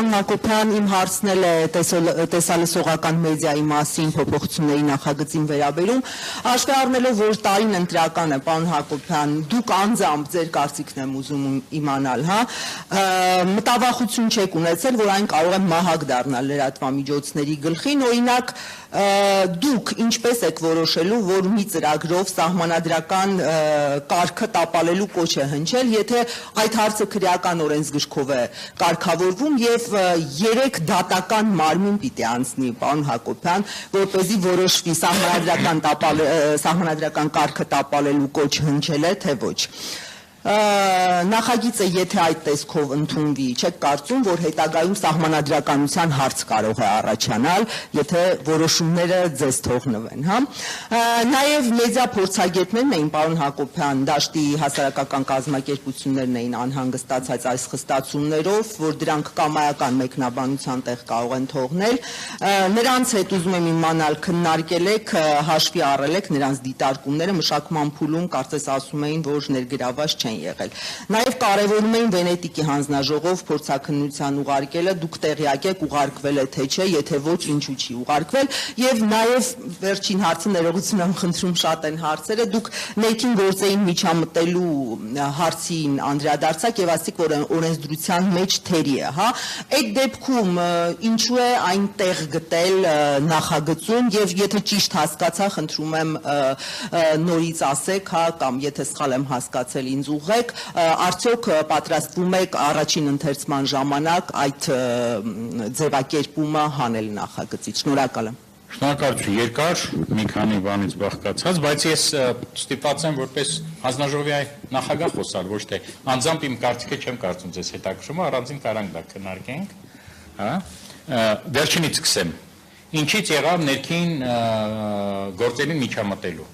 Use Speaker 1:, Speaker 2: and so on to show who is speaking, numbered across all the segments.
Speaker 1: Պարոն Հակոբյան, իմ հարցն էլ է տեսալսողական մեդիայի մասին փոփոխությունների նախագծին վերաբերում, հաշվի առնելով, որ տարին ընտրական է, պարոն Հակոբյան, դուք անձամբ ձեր կարծիքն եմ ուզում իմանալ, մտավախություն չեք ունեցել, որ այն կարող է մահակ դառնալ լրատվամիջոցների գլխին, օրինակ դուք ինչպես եք որոշելու, որ մի ծրագրով սահմանադրական կարգը տապալելու կոչ է հնչել, եթե այդ հարցը քրեական օրենսգրքով է կարգավորվում եւ 3 դատական մարմին պիտի անցնի, պարոն Հակոբյան, որպեսզի որոշվի սահմանադրական կարգը տապալելու կոչ հնչել է, թե ոչ։ Նախագիծը եթե այդ տեսքով ընդունվի, չեք կարծում, որ հետագայում սահմանադրականության հարց կարող է առաջանալ, եթե որոշումները ձեզ թողնվեն, Նաև մեդիա փորձագետներն էին, պարոն Հակոբյան, դաշտի հասարակական կազմակերպություններն էին անհանգստացած այս խստացումներով, որ դրանք կամայական մեկնաբանության տեղ կարող են թողնել, նրանց հետ ուզում եմ իմանալ, քննարկել եք, հաշվի առել եք նրանց դիտարկումները, մշակման փուլում կարծես ասում էին, որ ներգրավված չեն եղել։ Նաև կարևորում էին Վենետիկի հանձնաժողով փորձաքննության ուղարկելը, դուք տեղյակ եք ուղարկվել է թե չէ, եթե ոչ ինչու չի ուղարկվել, եւ նաև վերջին հարցը ներողություն եմ խնդրում, շատ են հարցերը, դուք ներքին գործերին միջամտելու հարցին անդրադարձաք եւ ասիք, որ օրենսդրության մեջ թերի է, Այդ դեպքում ինչու է այն տեղ գտել նախագծում եւ եթե ճիշտ հասկացա, խնդրում եմ նորից ասեք, կամ եթե սխալ եմ հասկացել ինձ ուղղեք, արդյոք պատրաստվում եք առաջին ընթերցման ժամանակ այդ ձևակերպումը հանել նախագծից։ Շնորհակալ եմ։
Speaker 2: Շնորհակալություն, երկար մի քանի բանից բաղկացած, բայց ես ստիպված եմ որպես հանձնաժողովի նախագահ խոսալ, ոչ թե անձամբ իմ կարծիքը չեմ կարծում ձեզ հետաքրքրում, առանձին կարանք դա քննարկենք, վերջինից սկսեմ։ Ինչից եղավ ներքին գործերին միջամտելու։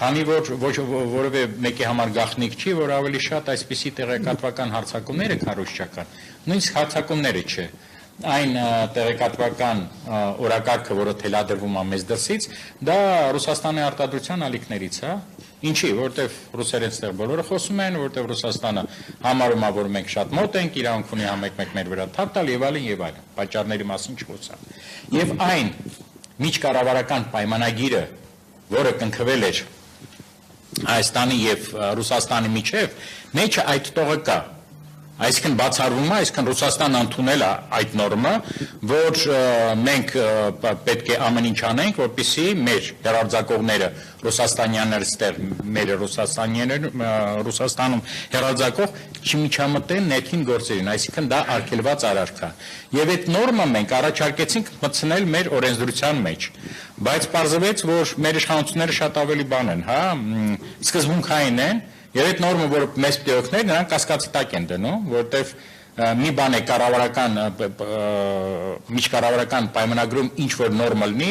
Speaker 2: Քանի որ որևէ մեկի համար գաղտնիք չի, որ ավելի շատ այսպիսի տեղեկատվական հարձակումները, քան ռուսչական, նույնիսկ հարձակումները չէ, այն տեղեկատվական օրակարգը, որը թելադրվում է մեզ դրսից, դա Ռուսաստանի արտադրության ալիքներից է, ինչի, որտեվ ռուսերեն ստեղ բոլորը խոսում են, որտեվ Ռուսաստանը համարում է, որ մենք շատ մոտ ենք, իրավունք ունի համեկ-մեկ մեր վրա թափ տալ եւ այլն, պատճառների մասին չխոսա։ Եվ այն միջկառավարական պայմանագիրը, որը կնքվել էր Հայաստանի եւ Ռուսաստանի միջև, մեջը այդ տողը կա։ Այսինքն բացառվում է, այսինքն Ռուսաստանը ընդունել է այդ նորմը, որ մենք պետք է ամեն ինչ անենք, որպեսզի մեր հեռարձակողները ռուսաստանյանները ստեղ մեր Ռուսաստանում հեռարձակող չմիջամտեն ներքին գործերին, այսինքն դա արգելված արարք է։ Եվ այդ նորմը մենք առաջարկեցինք մտցնել մեր օրենսդրության մեջ, բայց պարզվեց, որ մեր իշխանությունները շատ ավելի բան են, սկզբունքային են, եւ այդ նորմը, որը մեզ պետք է օգներ, նրանք կասկածի տակ են դնում, որտեվ մի բան է միջկառավարական պայմանագրում ինչ որ նորմը լինի,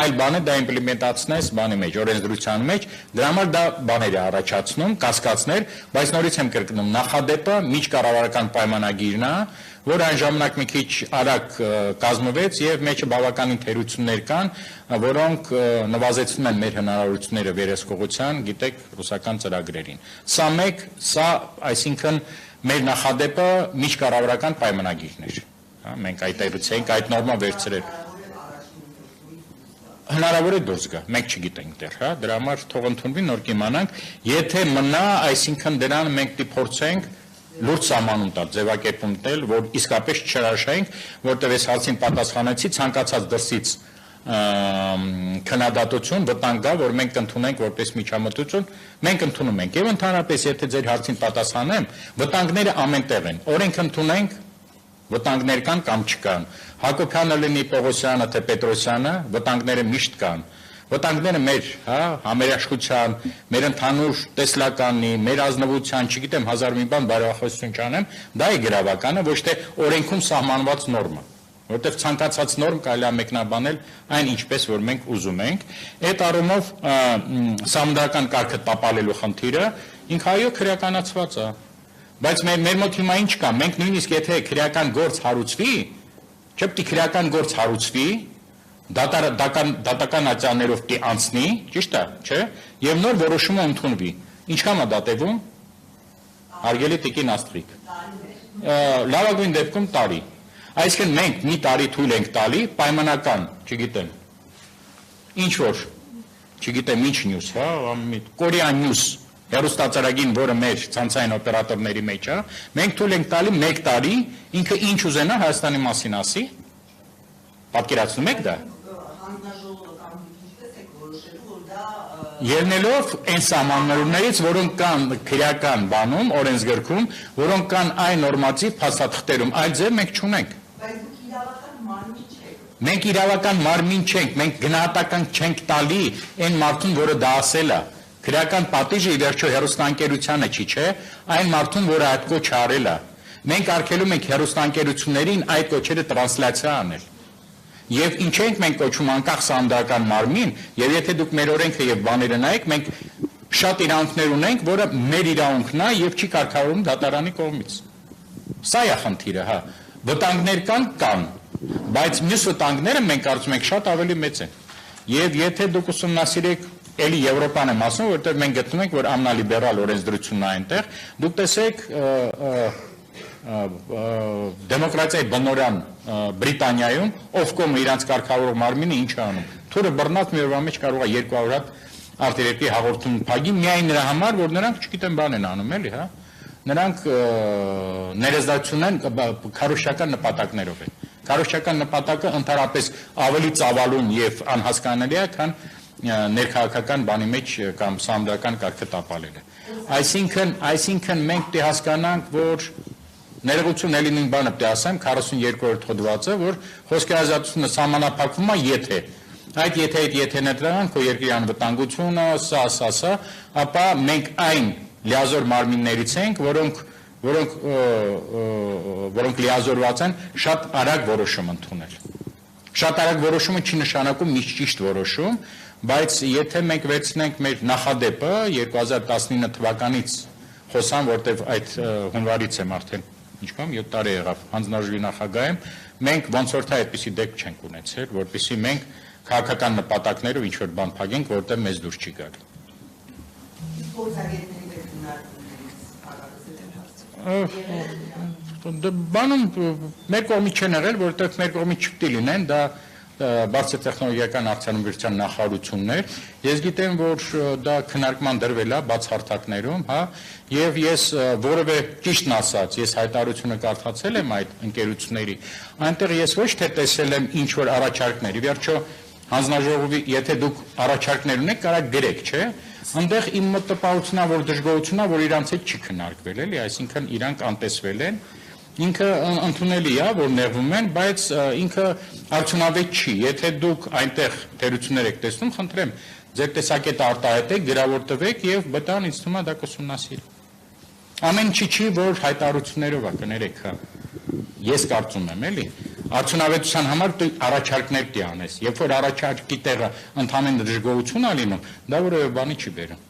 Speaker 2: այլ բան է դա իմպլեմենտացնես բանի մեջ, օրենսդրության մեջ, դրա համար դա բաներ է առաջացնում, կասկածներ, բայց նորից եմ կրկնում, նախադեպը միջկառավարական պայմանագիրն է, որ այն ժամանակ մի քիչ արագ կազմվեց եւ մեջը բավականին թերություններ կան, որոնք նվազեցնում են մեր հնարավորությունները վերահսկողության, գիտեք, ռուսական ծրագրերին։ Սա այսինքն մեր նախադեպը միջկառավարական պայմանագիրն էր։ Մենք այդ այրուցենք այդ նորմա վերցրել։ Հնարավոր է դուրս գա, մենք չգիտենք դեռ, դրա համար թող ընդունվի, նոր կիմանանք, եթե մնա, այսինքն դրան մենք դիփորձենք լուրջ սահմանում տալ, ձևակերպում տալ, որ իսկապես չհրաշայինք, որտեղ այս հարցին պատասխանեցի ցանկացած դրսից քննադատություն, վտանգ կա, որ մենք ընդունենք որպես միջամտություն, մենք ընդունում ենք եւ ընդհանրապես եթե ձեր հարցին պատասխանեմ, վտանգները ամենտեղ են, օրենք ընդունենք, վտանգներ կան կամ չկան, Հակոբյանը լինի Պողոսյանը թե Պետրոսյանը, վտանգները միշտ կան, վտանգները մեր համերաշխության, մեր ընդհանուր տեսլականի, մեր ազնվության, չգիտեմ, հազար մի բան բարեխոսություն չանեմ, դա է գրավականը, ոչ թե օրենքում սահմանված նորմը, որտեղ ցանկացած նորմ կարելի է մեկնաբանել այն ինչպես որ մենք ուզում ենք, այդ առումով սահմանադրական կարգը տապալելու խնդիրը ինքը այո քրեականացված է, բայց մեր մոտ հիմա ինչ կա, մենք նույնիսկ եթե քրեական գործ հարուցվի, չպետք է քրեական գործ հարուցվի, դատական ատյաններով պիտի անցնի, ճիշտ է, չէ, եւ նոր որոշումը ընդունվի։ Ինչքան է դատևում։ Հարգելի տիկին Աստղիկ։ Լավագույն դեպքում տարի։ Այսինքն մենք մի տարի թույլ ենք տալի պայմանական, չգիտեմ, ինչ որ, չգիտեմ ինչ նյուս, հա, Korean News հեռուստածրագին, որը մեր ցանցային օպերատորների մեջ է, մենք թույլ ենք տալի 1 տարի, ինքը ինչ ուզենա Հայաստանի մասին ասի։ Պատկերացնում եք դա։ Ելնելով այն սահմաններից, որոնք կան քրեական բանում, օրենսգրքում, որոնք կան այն նորմատիվ փաստաթղթերում, այլ ձև մենք չունենք։ Մենք իրավական մարմին չենք, մենք գնահատական չենք տալի այն մարդուն, որը դա ասել է։ Քրեական պատիժը ի վերջո հեռուստաընկերությանը չի, չէ, այն մարդուն, որը այդ կոչը արել է։ Մենք արգելում ենք հեռուստաընկերություններին այդ կոչերը տրանսլյացիա անել։ Եվ ինչ ենք մենք կոչում անկախ սահմանադրական մարմին, եւ եթե դուք մեր օրենքը եւ բաները նայեք, մենք շատ իրավունքներ ունենք, որը մեր իրավունքն է եւ չի կարգավորվում դատարանի կողմից։ Սա է խնդիրը, հա։ Վտանգներ կան, բայց մյուս վտանգները մենք կարծում ենք շատ ավելի մեծ են։ Եվ եթե դուք ուսումնասիրեք էլի Եվրոպան եմ ասում, որովհետեւ մենք գտնում ենք, որ ամենալիբերալ օրենսդրությունն է այնտեղ, դուք տեսեք դեմոկրատիայի բնորան Բրիտանիայում Ofcom-ը իրանց կարգավորող մարմինը ինչ է անում։ Թուրը բռնած մի օրվա մեջ կարող է 200 հատ արտերկրի հաղորդում փակի միայն նրա համար, որ նրանք չգիտեմ բան են անում, էլի, հա։ Նրանք ներեզդացություն են քարոզչական նպատակներով են։ Քարոզչական նպատակը ընդհանրապես ավելի ծավալուն եւ անհասկանալի է, քան ներքաղաքական բանի մեջ կամ սահմանադրական կարգը տապալելը։ Այսինքն մենք դե հասկանանք, որ ներողություն էլի նույն բանը պետք է ասեմ 42-րդ հոդվածը, որ խոսքի ազատությունը սահմանափակվում է եթե այդ եթե ներդրանք քո երկրի անվտանգությունը, սա, ապա մենք այն լիազոր մարմիններից ենք, որոնք լիազորված են շատ արագ որոշում ընդունել։ Շատ արագ որոշումը չի նշանակում միշտ ճիշտ որոշում, բայց եթե մենք վերցնենք մեր նախադեպը 2019 թվականից խոսամ, որտեվ այդ հունվարից եմ արդեն ինչքան 7 տարի եղավ հանձնաժողովի նախագահ եմ, մենք ոնց որ թե այդպիսի դեպք չենք ունեցել, որպեսզի մենք քաղաքական նպատակներով ինչ որ բան փակենք, որտեղ մեզ դուրս չի գալի։ Բանում մեր կողմից չեն եղել, որովհետև մեր կողմից չպետք է լինեն, դա բարձր տեխնոլոգիական արդյունաբերության նախարարություններ։ Ես գիտեմ, որ դա քննարկման դրվել է բացահարթակներում, հա, եւ ես որևէ ճիշտն ասած, ես հայտարարությունը կարդացել եմ այդ ընկերությունների, այնտեղ ես ոչ թե տեսել եմ ինչ որ առաջարկներ, ի վերջո հանձնաժողովի, եթե դուք առաջարկներ ունեք, կարա գրեք, չէ՞։ Այնտեղ իմ մտածողությունն է, որ դժգոհությունն է, որ իրանց հետ չի քննարկվել, էլի, այսինքն իրանք անտեսվել են։ Ինքը ընդունելի է, որ նեղվում են, բայց ինքը արդյունավետ չի։ Եթե դուք այնտեղ թերություններ եք տեսնում, խնդրեմ, ձեր տեսակետը արտահայտեք, գրավոր տվեք եւ բտան ինձ թվում է դա կուսումնասիրի։ Ամեն չի, որ հայտարարություններով է, կներեք, հա։ Ես կարծում եմ, էլի, արդյունավետության համար դու առաջարկներ դի անես։ Երբ որ առաջարկի տեղը ընդհանրեն դժգոհություն է լինում, դա որևէ բանի չի բերում։